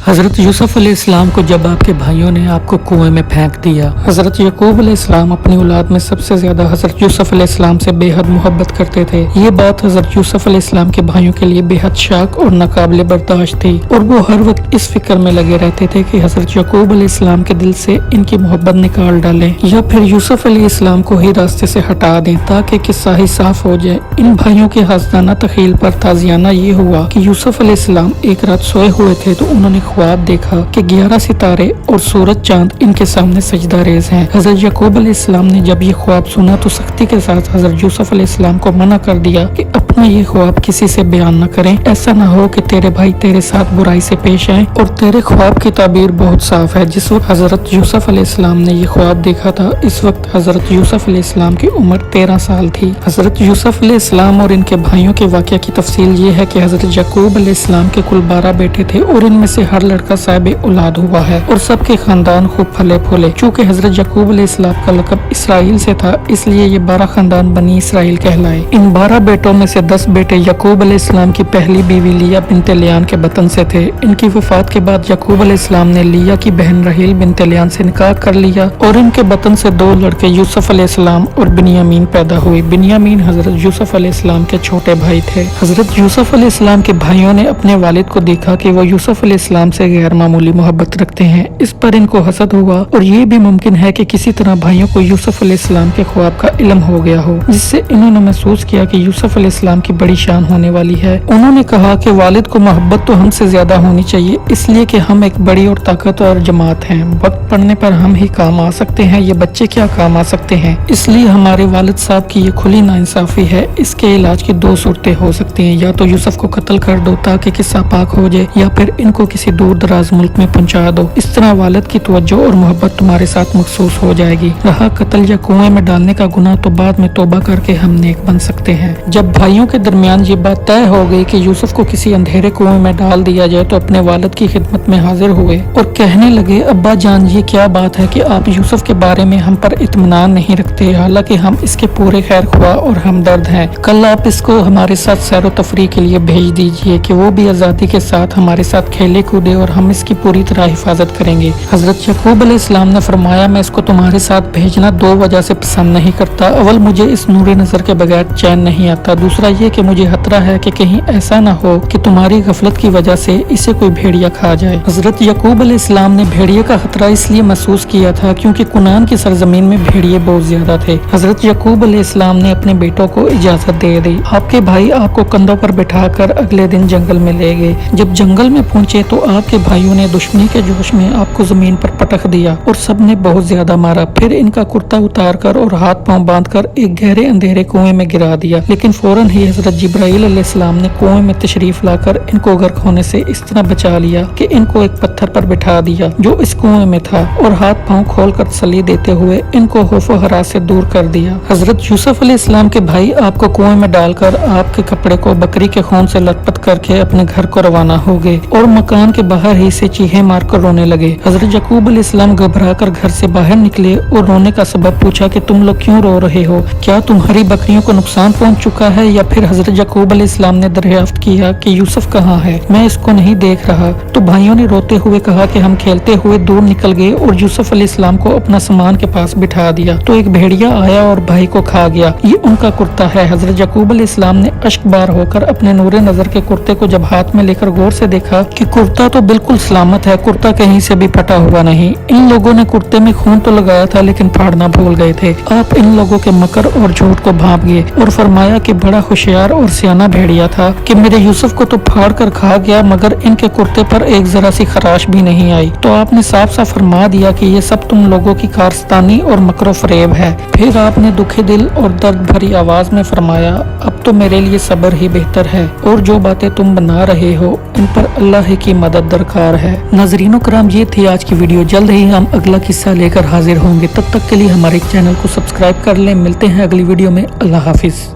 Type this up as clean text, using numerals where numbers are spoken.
हज़रत यूसुफ अलैहिस्सलाम को जब आपके भाइयों ने आपको कुएं में फेंक दिया। हज़रत यकूब अलैहिस्सलाम अपनी औलाद में सबसे ज्यादा हज़रत यूसुफ अलैहिस्सलाम से बेहद मोहब्बत करते थे। ये बात हज़रत यूसुफ अलैहिस्सलाम के भाइयों के लिए बेहद शाक और नाकाबिले बर्दाश्त थी और वो हर वक्त इस फिक्र में लगे रहते थे कि हज़रत यकूब अलैहिस्सलाम के दिल से इनकी मोहब्बत निकाल डालें या फिर यूसुफ अलैहिस्सलाम को ही रास्ते से हटा दें ताकि किस्सा ही साफ हो जाए। इन भाइयों के हसदाना तखील पर ताजियाना ये हुआ कि यूसुफ अलैहिस्सलाम एक रात सोए हुए थे तो उन्होंने ख्वाब देखा कि 11 सितारे और सूरज चांद इनके सामने सजदा रेज हैं। हज़रत यकूब अलैहिस्सलाम ने जब ये ख्वाब सुना तो सख्ती के साथ हज़रत यूसुफ अलैहिस्सलाम को मना कर दिया कि अपना ये ख्वाब किसी से बयान न करें, ऐसा न हो कि तेरे भाई तेरे साथ बुराई से पेश आए। और तेरे ख्वाब की ताबीर बहुत साफ है। जिस वक्त हज़रत यूसुफ अलैहिस्सलाम ने ये ख्वाब देखा था इस वक्त हज़रत यूसुफ अलैहिस्सलाम की उम्र 13 साल थी। हज़रत यूसुफ अलैहिस्सलाम और इनके भाइयों के वाक़या की तफसील ये है कि हज़रत यकूब अलैहिस्सलाम के कुल 12 बेटे थे और इनमें से हर लड़का साहिब औलाद हुआ है और सबके खानदान खूब फले फूले। चूँकि हज़रत यकूब अलैहिस्सलाम का लक़ब इसराइल से था इसलिए ये 12 खानदान बनी इसराइल कहलाए। इन 12 बेटों में से 10 बेटे यकूब अलैहिस्सलाम की पहली बीवी लिया बिनते लियान के बतन से थे। इनकी वफात के बाद यकूब अलैहिस्सलाम ने लिया की बहन रहील बिनते लियान से निकाह कर लिया और इनके बतन से 2 लड़के यूसुफ अलैहिस्सलाम और बिन्यामीन पैदा हुए। बिन्यामीन हज़रत यूसुफ अलैहिस्सलाम के छोटे भाई थे। हज़रत यूसुफ अलैहिस्सलाम के भाइयों ने अपने वालिद को देखा कि वो यूसुफ अलैहिस्सलाम से गैर मामूली मोहब्बत रखते हैं। इस पर इनको हसद हुआ और ये भी मुमकिन है कि किसी तरह भाइयों को यूसुफ अलैहिस्सलाम के ख्वाब का इल्म हो गया हो जिससे इन्होंने महसूस किया कि यूसुफ अलैहिस्सलाम की बड़ी शान होने वाली है। उन्होंने कहा कि वालिद को मोहब्बत तो हमसे ज्यादा होनी चाहिए इसलिए कि हम एक बड़ी और ताकतवर जमात हैं। वक्त पड़ने पर हम ही काम आ सकते हैं, ये बच्चे क्या काम आ सकते हैं। इसलिए हमारे वालिद साहब की ये खुली नाइंसाफी है। इसके इलाज की 2 सूरतें हो सकती हैं, या तो यूसुफ को कत्ल कर दो ताकि किस्सा पाक हो जाए या फिर इनको किसी दूर दराज मुल्क में पहुंचा दो। इस तरह वालिद की तवज्जो और मोहब्बत तुम्हारे साथ मखसूस हो जाएगी। रहा कत्ल या कुएं में डालने का गुनाह तो बाद में तौबा करके हम नेक बन सकते हैं। जब भाइयों के दरमियान ये बात तय हो गई कि यूसुफ को किसी अंधेरे कुएं में डाल दिया जाए तो अपने वालिद की खिदमत में हाजिर हुए और कहने लगे, अब्बा जान ये क्या बात है कि आप यूसुफ के बारे में हम पर इत्मीनान नहीं रखते, हालांकि हम इसके पूरे खैर ख्वाह और हमदर्द हैं। कल आप इसको हमारे साथ सैर तफरी के लिए भेज दीजिए कि वो भी आज़ादी के साथ हमारे साथ खेले कूदे और हम इसकी पूरी तरह हिफाजत करेंगे। हज़रत यकूब अलैहिस्सलाम ने फरमाया, मैं इसको तुम्हारे साथ भेजना 2 वजह से पसंद नहीं करता। अव्वल मुझे इस नूरे नज़र के बगैर चैन नहीं आता, दूसरा ये कि मुझे खतरा है कि कहीं ऐसा ना हो कि तुम्हारी गफलत की वजह से इसे कोई भेड़िया खा जाए। हज़रत यकूब अलैहिस्सलाम ने भेड़िए का खतरा इसलिए महसूस किया था क्योंकि कुनान की सरजमीन में भेड़िए बहुत ज्यादा थे। हज़रत यकूब अलैहिस्सलाम ने अपने बेटों को इजाजत दे दी। आपके भाई आपको कंधों पर बिठाकर अगले दिन जंगल में ले गए। जब जंगल में पहुंचे तो आपके भाइयों ने दुश्मनी के जोश में आपको जमीन पर पटक दिया और सबने बहुत ज्यादा मारा। फिर इनका कुर्ता उतार कर और हाथ पांव बांध कर एक गहरे अंधेरे कुएं में गिरा दिया। लेकिन फौरन ही हज़रत जिब्राइल अलैहिस्सलाम ने कुएं में तशरीफ लाकर इनको गर्क होने से इस तरह बचा लिया कि इनको एक पत्थर पर बिठा दिया जो इस कुएं में था और हाथ पांव खोल कर तसल्ली देते हुए इनको खौफ व हरास से दूर कर दिया। हज़रत यूसुफ अलैहिस्सलाम के भाई आपको कुएं में डालकर आपके कपड़े को बकरी के खून से लटपट करके अपने घर को रवाना हो गए और मकान के बाहर ही से चीखे मारकर रोने लगे। हज़रत यकूब अलैहिस्सलाम घबरा कर घर से बाहर निकले और रोने का सबब पूछा कि तुम लोग क्यों रो रहे हो, क्या तुम्हारी बकरियों को नुकसान पहुंच चुका है। या फिर हज़रत यकूब अलैहिस्सलाम ने दरियाफ्त किया कि यूसुफ कहाँ है, मैं इसको नहीं देख रहा। तो भाइयों ने रोते हुए कहा कि हम खेलते हुए दूर निकल गए और यूसुफ अलैहिस्सलाम को अपना सामान के पास बिठा दिया तो एक भेड़िया आया और भाई को खा गया। ये उनका कुर्ता है। हज़रत यकूब अलैहिस्सलाम ने अश्कबार होकर अपने नूरे नजर के कुर्ते को जब हाथ में लेकर गौर से देखा कि कुर्ता तो बिल्कुल सलामत है, कुर्ता कहीं से भी फटा हुआ नहीं। इन लोगों ने कुर्ते में खून तो लगाया था लेकिन फाड़ना भूल गए थे। आप इन लोगों के मकर और झूठ को भांप गए और फरमाया कि बड़ा होशियार और सियाना भेड़िया था कि मेरे यूसुफ को तो फाड़ कर खा गया मगर इनके कुर्ते पर एक जरा सी खराश भी नहीं आई। तो आपने साफ साफ फरमा दिया कि ये सब तुम लोगों की कारस्तानी और मकरो फरेब है। फिर आपने दुखी दिल और दर्द भरी आवाज में फरमाया, अब तो मेरे लिए सब्र ही बेहतर है और जो बातें तुम बना रहे हो इन पर अल्लाह ही की मदद दरकार है। नाज़रीनो कराम, ये थी आज की वीडियो। जल्द ही हम अगला किस्सा लेकर हाजिर होंगे। तब तक के लिए हमारे चैनल को सब्सक्राइब कर लें। मिलते हैं अगली वीडियो में। अल्लाह हाफिज।